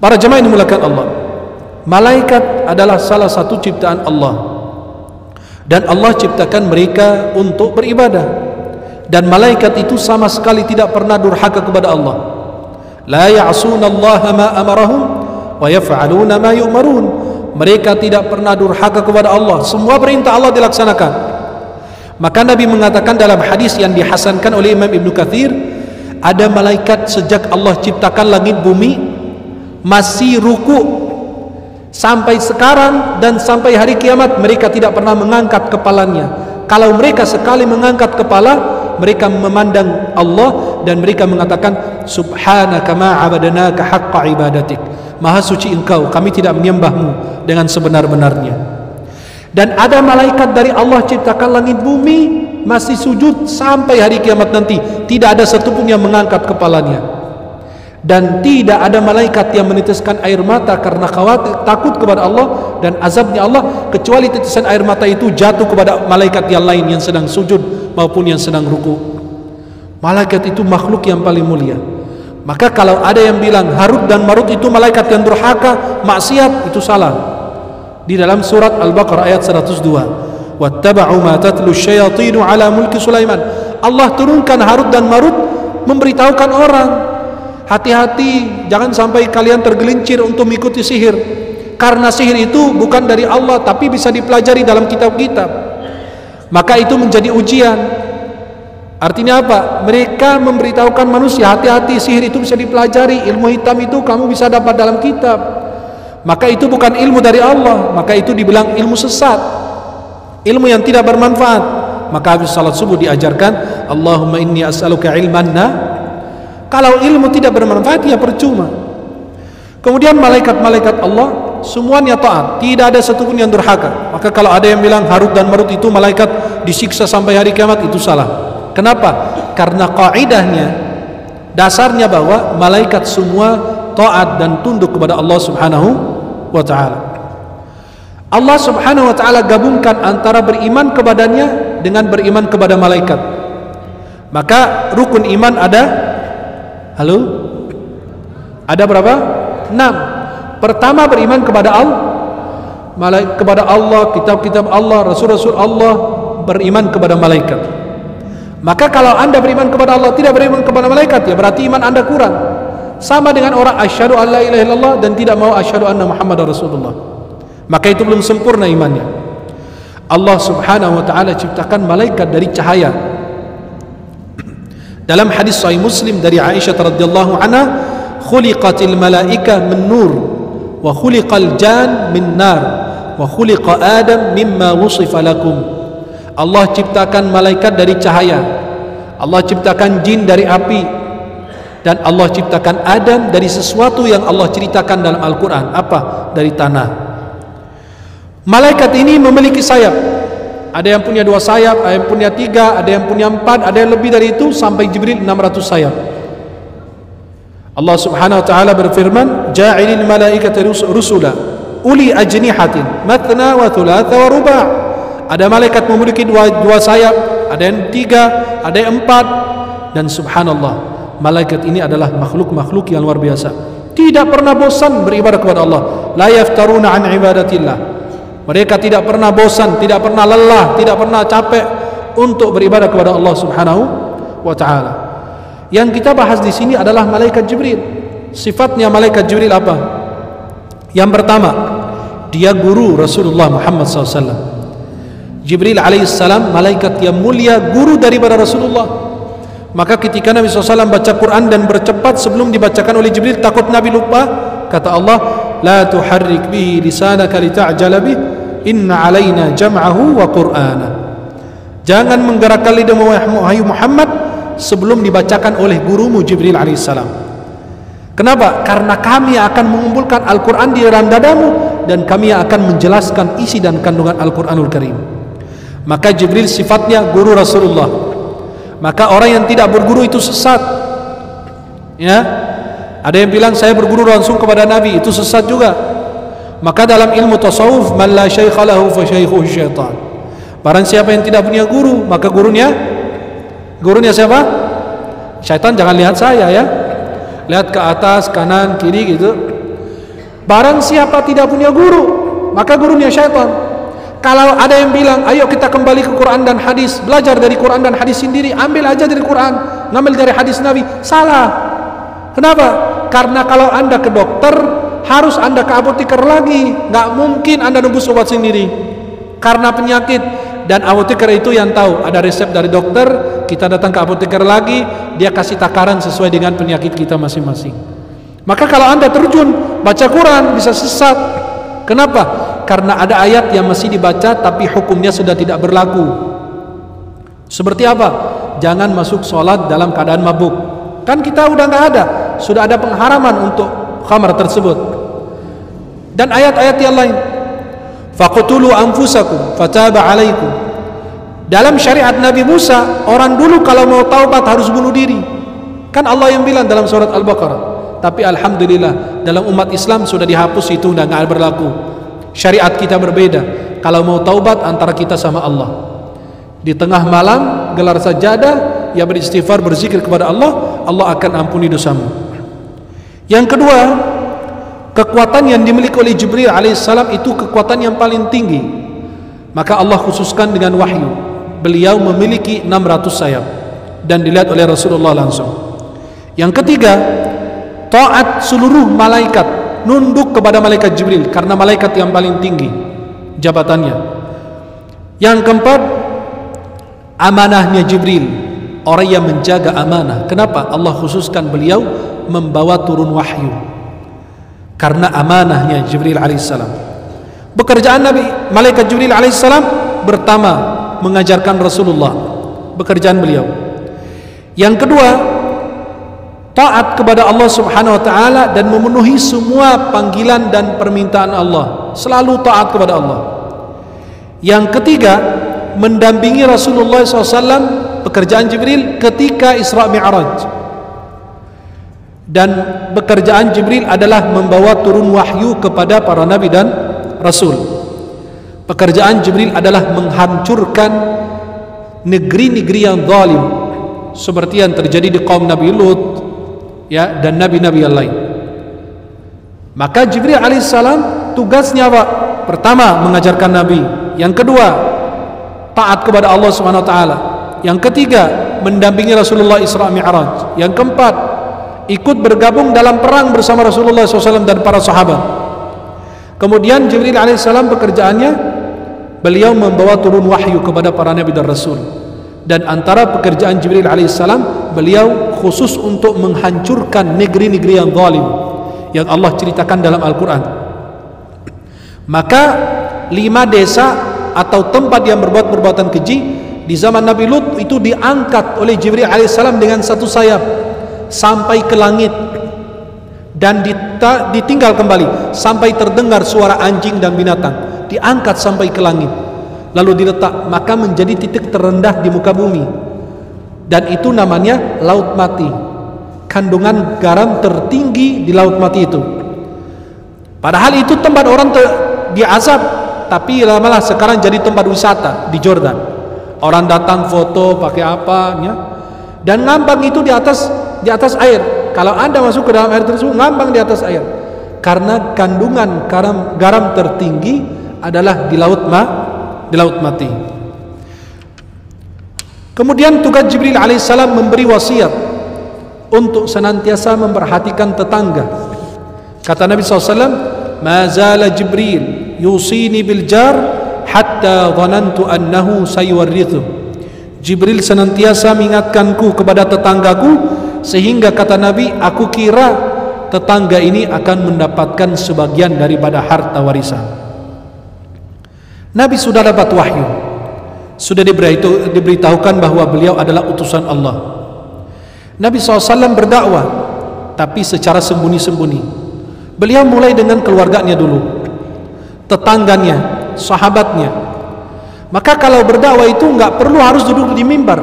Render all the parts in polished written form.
Para jemaah yang dimuliakan Allah, malaikat adalah salah satu ciptaan Allah, dan Allah ciptakan mereka untuk beribadah, dan malaikat itu sama sekali tidak pernah durhaka kepada Allah. La ya'sunallaha ma amarahum wa yaf'aluna ma yu'marun. Mereka tidak pernah durhaka kepada Allah, semua perintah Allah dilaksanakan. Maka Nabi mengatakan dalam hadis yang dihasankan oleh Imam Ibnu Katsir, ada malaikat sejak Allah ciptakan langit bumi masih ruku sampai sekarang, dan sampai hari kiamat mereka tidak pernah mengangkat kepalanya. Kalau mereka sekali mengangkat kepala, mereka memandang Allah dan mereka mengatakan, subhanaka ma abadnaka haqqa ibadatik, maha suci engkau, kami tidak menyembahmu dengan sebenar-benarnya. Dan ada malaikat dari Allah ciptakan langit bumi masih sujud sampai hari kiamat nanti, tidak ada satupun yang mengangkat kepalanya. Dan tidak ada malaikat yang meneteskan air mata karena khawatir, takut kepada Allah dan azabnya Allah, kecuali tetesan air mata itu jatuh kepada malaikat yang lain yang sedang sujud maupun yang sedang ruku. Malaikat itu makhluk yang paling mulia. Maka kalau ada yang bilang Harut dan Marut itu malaikat yang durhaka, maksiat, itu salah. Di dalam surat Al-Baqarah ayat 102, wattaba'u ma tatlu syayatinu ala mulki Sulaiman, Allah turunkan Harut dan Marut memberitahukan orang, hati-hati, jangan sampai kalian tergelincir untuk mengikuti sihir, karena sihir itu bukan dari Allah tapi bisa dipelajari dalam kitab-kitab. Maka itu menjadi ujian. Artinya apa? Mereka memberitahukan manusia, hati-hati, sihir itu bisa dipelajari, ilmu hitam itu kamu bisa dapat dalam kitab. Maka itu bukan ilmu dari Allah, maka itu dibilang ilmu sesat, ilmu yang tidak bermanfaat. Maka habis salat subuh diajarkan, Allahumma inni as'aluka ilman Kalau ilmu tidak bermanfaat, ya percuma. Kemudian malaikat-malaikat Allah semuanya taat, tidak ada satupun yang durhaka. Maka kalau ada yang bilang Harut dan Marut itu malaikat disiksa sampai hari kiamat, itu salah. Kenapa? Karena kaidahnya, dasarnya bahwa malaikat semua taat dan tunduk kepada Allah Subhanahu wa ta'ala. Allah Subhanahu wa ta'ala gabungkan antara beriman kepadanya dengan beriman kepada malaikat. Maka rukun iman ada, halo? Ada berapa? 6. Pertama, beriman kepada Allah, kepada Allah, kitab-kitab Allah, rasul-rasul Allah, beriman kepada malaikat. Maka kalau Anda beriman kepada Allah, tidak beriman kepada malaikat, ya berarti iman Anda kurang. Sama dengan orang asyhadu an la ilaha illallah dan tidak mau asyhadu anna Muhammadar Rasulullah. Maka itu belum sempurna imannya. Allah Subhanahu wa ta'ala ciptakan malaikat dari cahaya. Dalam hadis sahih Muslim dari Aisyah radhiyallahu anha, khuliqatil malaika min nur wa khuliqal jan min nar wa khuliqa Adam mimma wusifa lakum. Allah ciptakan malaikat dari cahaya, Allah ciptakan jin dari api, dan Allah ciptakan Adam dari sesuatu yang Allah ceritakan dalam Al-Quran. Apa? Dari tanah. Malaikat ini memiliki sayap. Ada yang punya 2 sayap, ada yang punya 3, ada yang punya 4, ada yang lebih dari itu, sampai Jibril 600 sayap. Allah Subhanahu wa ta'ala berfirman, ja'ilil malaikata rusula uli ajnihatin matna wa thulatha wa ruba'. Ada malaikat memiliki 2 sayap, ada yang 3, ada yang 4. Dan subhanallah, malaikat ini adalah makhluk-makhluk yang luar biasa, tidak pernah bosan beribadah kepada Allah. La yaftaruna an ibadatillah. Mereka tidak pernah bosan, tidak pernah lelah, tidak pernah capek untuk beribadah kepada Allah Subhanahu wa ta'ala. Yang kita bahas di sini adalah malaikat Jibril. Sifatnya malaikat Jibril apa? Yang pertama, dia guru Rasulullah Muhammad SAW. Jibril alaihissalam malaikat yang mulia, guru daripada Rasulullah. Maka ketika Nabi SAW baca Quran dan bercepat sebelum dibacakan oleh Jibril, takut Nabi lupa, kata Allah, la tuharrik bihi lisanaka lita'jala bih, inna alaina jam'ahu wa qur'ana. Jangan menggerakkan lidahmu wahai Muhammad sebelum dibacakan oleh gurumu Jibril alaihissalam. Kenapa? Karena kami akan mengumpulkan Al-Quran di dalam dadamu, dan kami akan menjelaskan isi dan kandungan Al-Quranul Karim. Maka Jibril sifatnya guru Rasulullah. Maka orang yang tidak berguru itu sesat. Ya, ada yang bilang saya berguru langsung kepada Nabi, itu sesat juga. Maka dalam ilmu tasawuf, man la syaikha lahu fa syaikhuhu syaitan. Barang siapa yang tidak punya guru, maka gurunya siapa? Syaitan. Jangan lihat saya ya, lihat ke atas, kanan, kiri gitu. Barang siapa tidak punya guru, maka gurunya syaitan. Kalau ada yang bilang, ayo kita kembali ke Quran dan hadis, belajar dari Quran dan hadis sendiri, ambil aja dari Quran, ngambil dari hadis Nabi, salah. Kenapa? Karena kalau Anda ke dokter, harus Anda ke apoteker lagi. Nggak mungkin Anda nebus obat sendiri karena penyakit, dan apoteker itu yang tahu. Ada resep dari dokter, kita datang ke apoteker lagi, dia kasih takaran sesuai dengan penyakit kita masing-masing. Maka kalau Anda terjun baca Quran, bisa sesat. Kenapa? Karena ada ayat yang masih dibaca tapi hukumnya sudah tidak berlaku. Seperti apa? Jangan masuk sholat dalam keadaan mabuk. Kan kita udah nggak ada, sudah ada pengharaman untuk khamar tersebut. Dan ayat-ayat yang lain, faqtulu anfusakum fataba alaikum. Dalam syariat Nabi Musa, orang dulu kalau mau taubat harus bunuh diri. Kan Allah yang bilang dalam surat Al-Baqarah. Tapi alhamdulillah dalam umat Islam sudah dihapus itu, udah nggak berlaku. Syariat kita berbeda. Kalau mau taubat antara kita sama Allah, di tengah malam gelar sajadah, ya beristighfar, berzikir kepada Allah, Allah akan ampuni dosamu. Yang kedua, kekuatan yang dimiliki oleh Jibril alaihissalam itu kekuatan yang paling tinggi. Maka Allah khususkan dengan wahyu. Beliau memiliki 600 sayap dan dilihat oleh Rasulullah langsung. Yang ketiga, taat seluruh malaikat, nunduk kepada malaikat Jibril karena malaikat yang paling tinggi jabatannya. Yang keempat, amanahnya Jibril, orang yang menjaga amanah. Kenapa Allah khususkan beliau membawa turun wahyu? Karena amanahnya Jibril alaihissalam. Pekerjaan Nabi malaikat Jibril alaihissalam pertama mengajarkan Rasulullah, pekerjaan beliau. Yang kedua, taat kepada Allah subhanahu wa ta'ala dan memenuhi semua panggilan dan permintaan Allah, selalu taat kepada Allah. Yang ketiga, mendampingi Rasulullah SAW, pekerjaan Jibril ketika Isra Mi'raj. Dan pekerjaan Jibril adalah membawa turun wahyu kepada para nabi dan rasul. Pekerjaan Jibril adalah menghancurkan negeri-negeri yang zalim, seperti yang terjadi di kaum Nabi Lut, ya, dan nabi-nabi yang lain. Maka Jibril alaihissalam tugasnya apa? Pertama, mengajarkan nabi. Yang kedua, taat kepada Allah Subhanahu wa taala. Yang ketiga, mendampingi Rasulullah Isra Mi'raj. Yang keempat, ikut bergabung dalam perang bersama Rasulullah SAW dan para sahabat. Kemudian Jibril alaihissalam pekerjaannya, beliau membawa turun wahyu kepada para nabi dan rasul. Dan antara pekerjaan Jibril alaihissalam, beliau khusus untuk menghancurkan negeri-negeri yang zalim yang Allah ceritakan dalam Al-Quran. Maka 5 desa atau tempat yang berbuat perbuatan keji di zaman Nabi Lut itu diangkat oleh Jibril alaihissalam dengan satu sayap sampai ke langit, dan ditinggal kembali sampai terdengar suara anjing dan binatang, diangkat sampai ke langit lalu diletak, maka menjadi titik terendah di muka bumi, dan itu namanya laut mati. Kandungan garam tertinggi di laut mati itu. Padahal itu tempat orang diazab, tapi lama-lama sekarang jadi tempat wisata di Jordan. Orang datang foto pakai apanya, dan ngambang itu di atas air. Kalau Anda masuk ke dalam air tersebut, ngambang di atas air, karena kandungan garam tertinggi adalah di laut mati. Kemudian tugas Jibril alaihissalam memberi wasiat untuk senantiasa memperhatikan tetangga. Kata Nabi SAW, ma zala Jibril yusini bil jar hatta dhanantu annahu sayuwarrithu. Jibril senantiasa mengingatkanku kepada tetanggaku, sehingga kata Nabi, aku kira tetangga ini akan mendapatkan sebagian daripada harta warisan. Nabi sudah dapat wahyu, sudah diberitahukan bahwa beliau adalah utusan Allah. Nabi SAW berdakwah, tapi secara sembunyi-sembunyi. Beliau mulai dengan keluarganya dulu, tetangganya, sahabatnya. Maka kalau berdakwah itu nggak perlu harus duduk di mimbar,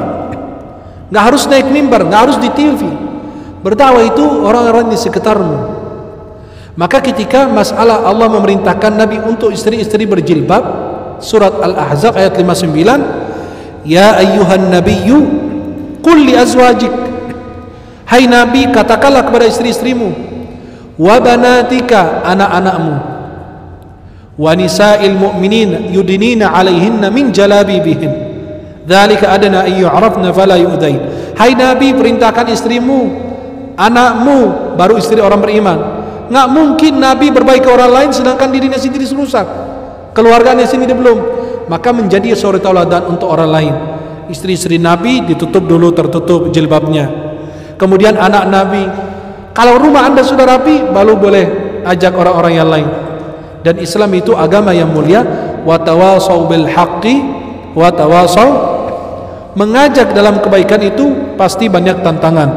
nggak harus naik mimbar, nggak harus di TV. Berdakwah itu orang-orang di sekitarmu. Maka ketika masalah Allah memerintahkan Nabi untuk istri-istri berjilbab, surat Al-Ahzab ayat 59, ya ayyuhan nabiyyu qul li azwajik, hai Nabi katakanlah kepada istri-istrimu, wa banatika, anak-anakmu, wa nisa'il mu'minin yudinina alaihinna min jalabibihin dzalika adna ay yu'rafna fala yu'dain. Hai Nabi, perintahkan istrimu, anakmu, baru istri orang beriman. Nggak mungkin Nabi berbaik ke orang lain sedangkan dirinya sendiri rusak, keluarganya sendiri belum. Maka menjadi suri tauladan untuk orang lain. Istri-istri Nabi ditutup dulu, tertutup jilbabnya. Kemudian anak Nabi, kalau rumah anda sudah rapi, baru boleh ajak orang-orang yang lain. Dan Islam itu agama yang mulia. Wa tawasau bil haqqi wa tawasau, mengajak dalam kebaikan itu pasti banyak tantangan,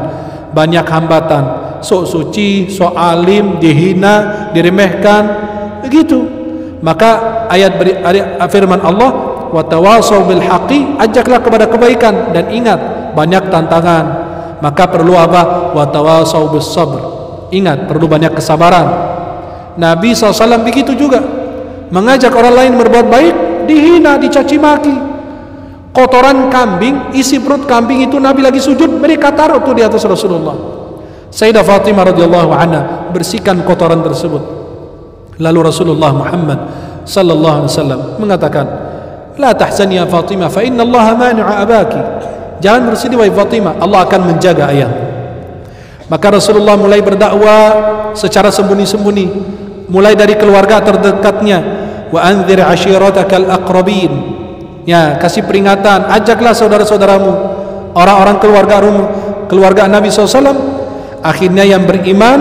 banyak hambatan. Sok suci, sok alim, dihina, diremehkan, begitu. Maka ayat firman Allah, wa tawasau bil haqqi, ajaklah kepada kebaikan, dan ingat banyak tantangan. Maka perlu apa? Wa tawasau bis sabr, ingat perlu banyak kesabaran. Nabi SAW begitu juga, mengajak orang lain berbuat baik, dihina, dicaci maki. Kotoran kambing, isi perut kambing itu Nabi lagi sujud, mereka taruh tuh di atas Rasulullah. Sayyidah Fatimah radhiyallahu anha bersihkan kotoran tersebut. Lalu Rasulullah Muhammad sallallahu alaihi wasallam mengatakan, la tahzani ya Fatimah fa inna Allah mani'a abaki, jangan bersedih wahai Fatimah, Allah akan menjaga ayah. Maka Rasulullah mulai berdakwah secara sembunyi-sembunyi, mulai dari keluarga terdekatnya. Wa anzir ashiratakal aqrabin, ya, kasih peringatan, ajaklah saudara-saudaramu, orang-orang keluarga Nabi SAW. Akhirnya yang beriman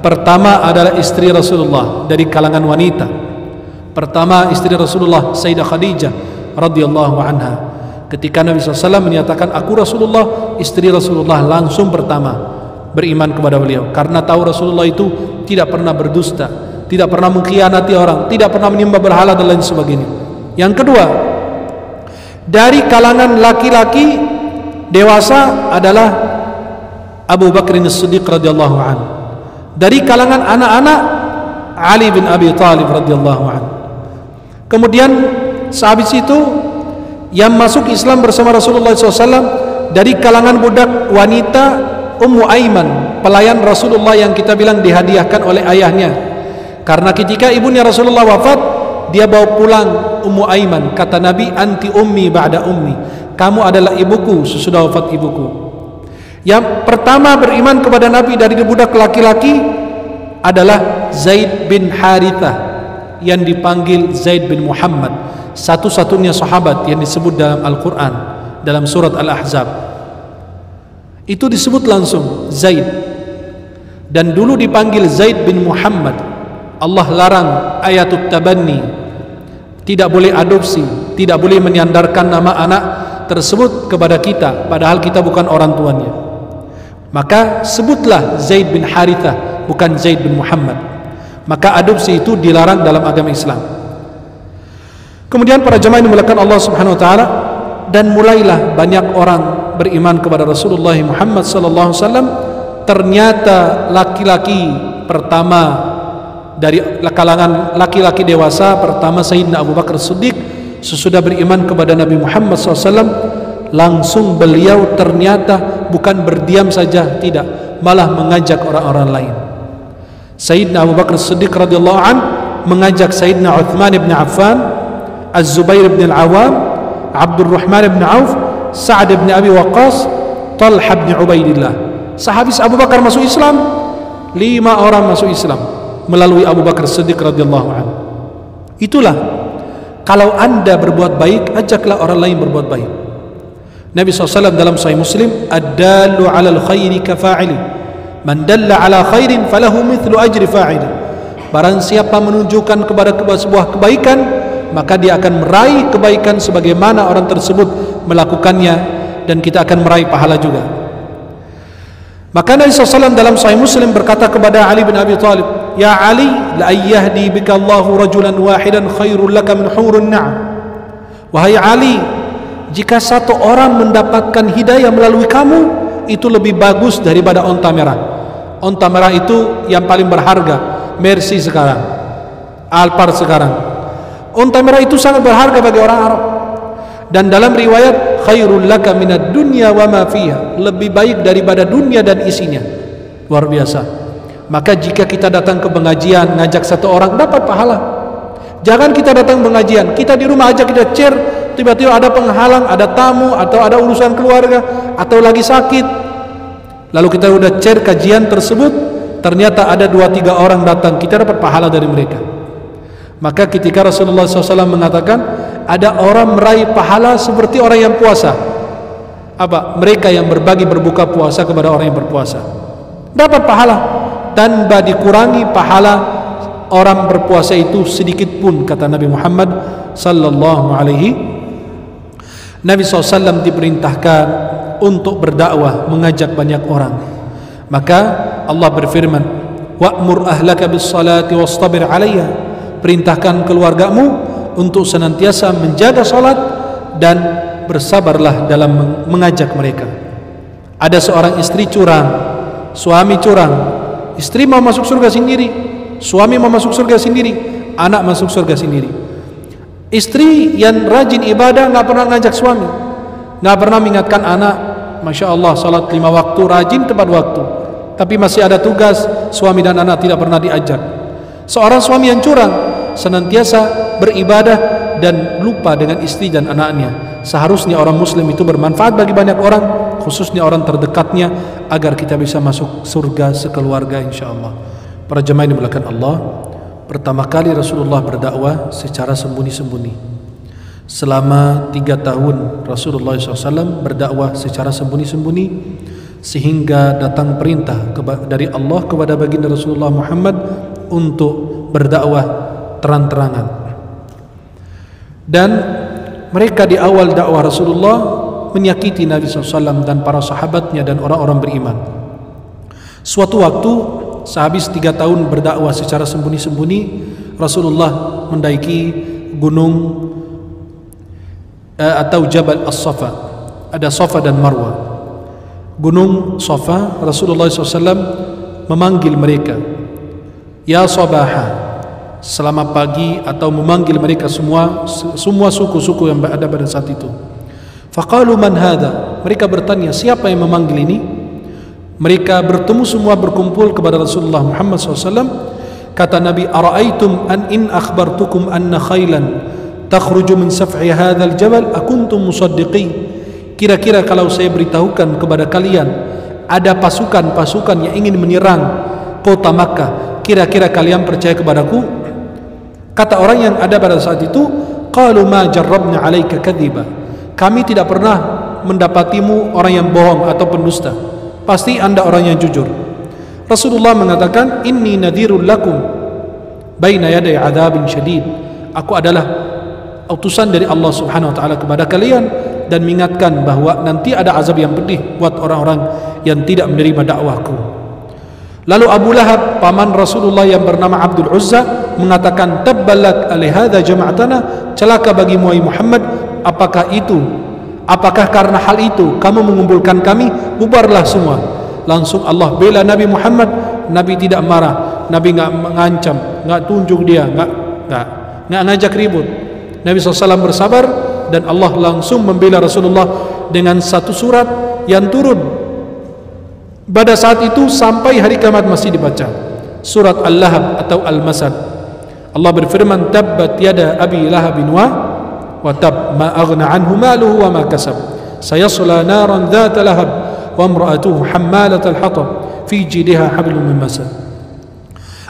pertama adalah istri Rasulullah dari kalangan wanita. Pertama istri Rasulullah Sayyidah Khadijah radhiyallahu anha. Ketika Nabi SAW menyatakan aku Rasulullah, istri Rasulullah langsung pertama beriman kepada beliau, karena tahu Rasulullah itu tidak pernah berdusta, tidak pernah mengkhianati orang, tidak pernah menyembah berhala dan lain sebagainya. Yang kedua, dari kalangan laki-laki dewasa adalah Abu Bakr As-Siddiq radhiyallahu anhu. Dari kalangan anak-anak, Ali bin Abi Thalib radhiyallahu anhu. Kemudian sehabis itu yang masuk Islam bersama Rasulullah SAW dari kalangan budak wanita, Ummu Aiman, pelayan Rasulullah yang kita bilang dihadiahkan oleh ayahnya. Karena ketika ibunya Rasulullah wafat, dia bawa pulang Ummu Aiman. Kata Nabi, anti ummi ba'da ummi, kamu adalah ibuku sesudah wafat ibuku. Yang pertama beriman kepada Nabi dari budak laki-laki adalah Zaid bin Harithah, yang dipanggil Zaid bin Muhammad, satu-satunya sahabat yang disebut dalam Al-Quran, dalam surat Al-Ahzab. Itu disebut langsung Zaid, dan dulu dipanggil Zaid bin Muhammad. Allah larang ayatut tabanni, tidak boleh adopsi, tidak boleh menyandarkan nama anak tersebut kepada kita padahal kita bukan orang tuanya. Maka sebutlah Zaid bin Harithah, bukan Zaid bin Muhammad. Maka adopsi itu dilarang dalam agama Islam. Kemudian para jemaah yang dimuliakan Allah Subhanahu wa taala, dan mulailah banyak orang beriman kepada Rasulullah Muhammad sallallahu alaihi wasallam. Ternyata laki-laki pertama dari kalangan laki-laki dewasa pertama Sayyidina Abu Bakar As-Siddiq, sesudah beriman kepada Nabi Muhammad SAW, langsung beliau ternyata bukan berdiam saja, tidak, malah mengajak orang-orang lain. Sayyidina Abu Bakar As-Siddiq radhiyallahu an mengajak Sayyidina Uthman ibn Affan, Az-Zubair ibn Al-Awwam, Abdurrahman ibn Auf, Sa'ad ibn Abi Waqqas, Talha ibn Ubaidillah. Sehabis Abu Bakar masuk Islam, 5 orang masuk Islam melalui Abu Bakar As-Siddiq radhiyallahu an. Itulah, kalau anda berbuat baik, ajaklah orang lain berbuat baik. Nabi SAW dalam Sahih Muslim, ad-dallu 'alal khairi kafa'ili, man dalla 'ala khairin falahu mithlu ajri fa'ili. Barang siapa menunjukkan kepada sebuah kebaikan, maka dia akan meraih kebaikan sebagaimana orang tersebut melakukannya, dan kita akan meraih pahala juga. Maka Nabi SAW dalam Sahih Muslim berkata kepada Ali bin Abi Thalib, ya Ali, la ayyahdi bika Allahu rajulan wahidan khairul laka min hurun na'am. Wahai Ali, jika satu orang mendapatkan hidayah melalui kamu, itu lebih bagus daripada onta merah. Onta merah itu yang paling berharga, Mercy sekarang, Alphard sekarang. Unta merah itu sangat berharga bagi orang Arab. Dan dalam riwayat, khairul laka minad dunya wa ma fiha, lebih baik daripada dunia dan isinya. Luar biasa. Maka jika kita datang ke pengajian, ngajak satu orang, dapat pahala. Jangan kita datang pengajian, kita di rumah aja kita share, tiba-tiba ada penghalang, ada tamu, atau ada urusan keluarga, atau lagi sakit, lalu kita udah share kajian tersebut, ternyata ada 2-3 orang datang, kita dapat pahala dari mereka. Maka ketika Rasulullah SAW mengatakan, ada orang meraih pahala seperti orang yang puasa. Apa? Mereka yang berbagi berbuka puasa kepada orang yang berpuasa, dapat pahala tanpa dikurangi pahala orang berpuasa itu sedikit pun, kata Nabi Muhammad sallallahu alaihi. Nabi SAW diperintahkan untuk berdakwah, mengajak banyak orang. Maka Allah berfirman, wa'mur ahlaka bis salati wastabir 'alaiha, perintahkan keluargamu untuk senantiasa menjaga salat dan bersabarlah dalam mengajak mereka. Ada seorang istri curang, suami curang, istri mau masuk surga sendiri, suami mau masuk surga sendiri, anak masuk surga sendiri. Istri yang rajin ibadah nggak pernah ngajak suami, nggak pernah mengingatkan anak, masya Allah salat 5 waktu, rajin tepat waktu, tapi masih ada tugas, suami dan anak tidak pernah diajak. Seorang suami yang curang, senantiasa beribadah dan lupa dengan istri dan anaknya. Seharusnya orang muslim itu bermanfaat bagi banyak orang, khususnya orang terdekatnya, agar kita bisa masuk surga sekeluarga insyaallah. Para jemaah yang dimuliakan Allah, pertama kali Rasulullah berdakwah secara sembunyi-sembunyi. Selama 3 tahun Rasulullah SAW berdakwah secara sembunyi-sembunyi, sehingga datang perintah dari Allah kepada baginda Rasulullah Muhammad untuk berdakwah terang-terangan. Dan mereka di awal dakwah Rasulullah menyakiti Nabi SAW dan para sahabatnya dan orang-orang beriman. Suatu waktu, sehabis 3 tahun berdakwah secara sembunyi-sembunyi, Rasulullah mendaiki gunung atau Jabal As-Safa. Ada Safa dan Marwah. Gunung Safa, Rasulullah SAW memanggil mereka, ya sabaha, selamat pagi, atau memanggil mereka semua suku-suku yang ada pada saat itu. Faqalu man hadha, mereka bertanya, siapa yang memanggil ini? Mereka bertemu semua, berkumpul kepada Rasulullah Muhammad SAW. Kata Nabi, ara'aitum an in akhbartukum anna khailan takhruju min safhi hadzal jabal akuntum musaddiqin. Kira-kira kalau saya beritahukan kepada kalian ada pasukan-pasukan yang ingin menyerang kota Makkah, kira-kira kalian percaya kepadaku? Kata orang yang ada pada saat itu, qalu ma jarrabna 'alaika kadhiba, kami tidak pernah mendapatimu orang yang bohong atau pendusta, pasti Anda orang yang jujur. Rasulullah mengatakan, inni nadhirul lakum baina yaday adzabin syadid, aku adalah utusan dari Allah Subhanahu wa taala kepada kalian dan mengingatkan bahwa nanti ada azab yang pedih buat orang-orang yang tidak menerima dakwahku. Lalu Abu Lahab, paman Rasulullah yang bernama Abdul Uzza, mengatakan, tabbalak alihada jama'atana, celaka bagi Muhammad, apakah karena hal itu kamu mengumpulkan kami? Bubarlah semua. Langsung Allah bela Nabi Muhammad. Nabi tidak marah, Nabi nggak mengancam, nggak tunjuk dia, nggak ngajak ribut. Nabi SAW bersabar, dan Allah langsung membela Rasulullah dengan satu surat yang turun pada saat itu sampai hari kiamat masih dibaca, surat Al-Lahab atau Al-Masad. Allah berfirman, tabbat yada abi lahabin wa tab, ma aghna anhu maluhu wa ma kasab, sayasla naran dhata lahab wa imra'atuhu hammalatal hatab fi jidha hablum min masad.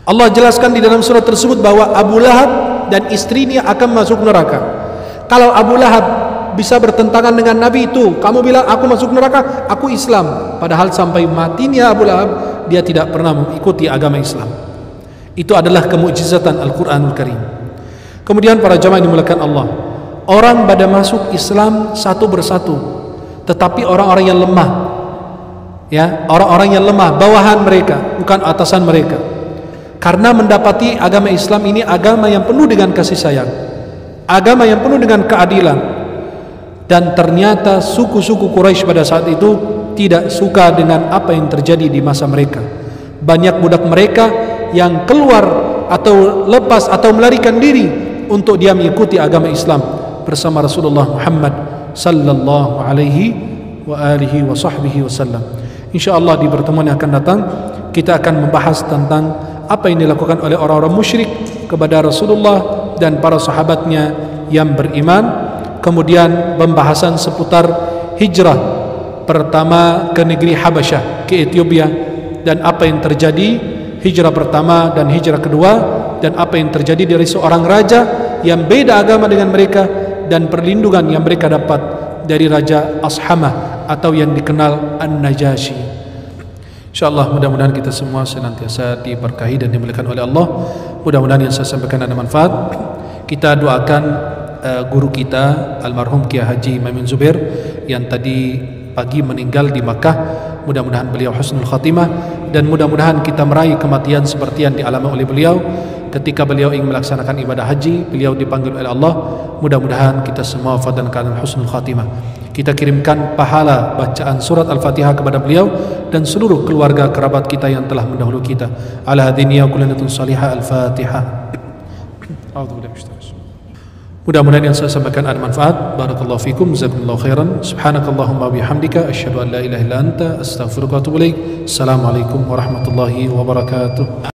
Allah jelaskan di dalam surat tersebut bahwa Abu Lahab dan istrinya akan masuk neraka. Kalau Abu Lahab bisa bertentangan dengan Nabi, itu kamu bilang aku masuk neraka, aku Islam, padahal sampai matinya Abu Lahab dia tidak pernah mengikuti agama Islam. Itu adalah kemukjizatan Al-Quranul Karim. Kemudian para jamaah yang dimuliakan Allah, orang pada masuk Islam satu persatu, tetapi orang-orang yang lemah, ya, orang-orang yang lemah, bawahan mereka, bukan atasan mereka, karena mendapati agama Islam ini agama yang penuh dengan kasih sayang, agama yang penuh dengan keadilan. Dan ternyata suku-suku Quraisy pada saat itu tidak suka dengan apa yang terjadi di masa mereka. Banyak budak mereka yang keluar atau lepas atau melarikan diri untuk dia mengikuti agama Islam bersama Rasulullah Muhammad sallallahu alaihi wa alihi wa sahbihi wasallam. InsyaAllah di pertemuan yang akan datang kita akan membahas tentang apa yang dilakukan oleh orang-orang musyrik kepada Rasulullah dan para sahabatnya yang beriman. Kemudian pembahasan seputar hijrah pertama ke negeri Habasyah, ke Ethiopia, dan apa yang terjadi hijrah pertama dan hijrah kedua, dan apa yang terjadi dari seorang raja yang beda agama dengan mereka, dan perlindungan yang mereka dapat dari Raja Ashamah atau yang dikenal An-Najasyi. InsyaAllah mudah-mudahan kita semua senantiasa diberkahi dan dimuliakan oleh Allah. Mudah-mudahan yang saya sampaikan ada manfaat. Kita doakan guru kita almarhum Kiai Haji Maimun Zubair yang tadi pagi meninggal di Makkah. Mudah-mudahan beliau husnul khatimah, dan mudah-mudahan kita meraih kematian seperti yang dialami oleh beliau ketika beliau ingin melaksanakan ibadah haji. Beliau dipanggil oleh Allah. Mudah-mudahan kita semua wafat dalam keadaan husnul khatimah. Kita kirimkan pahala bacaan surat Al-Fatihah kepada beliau dan seluruh keluarga kerabat kita yang telah mendahului kita. Ala hadiniya kullanatun salihah. Al-Fatihah. Mudah-mudahan yang saya sampaikan ada manfaat. Barakallahu fikum, jazakumullahu khairan. Subhanakallahumma bihamdika asyhadu an la ilaha illa anta astaghfiruka wa atubu ilaik. Assalamualaikum warahmatullahi wabarakatuh.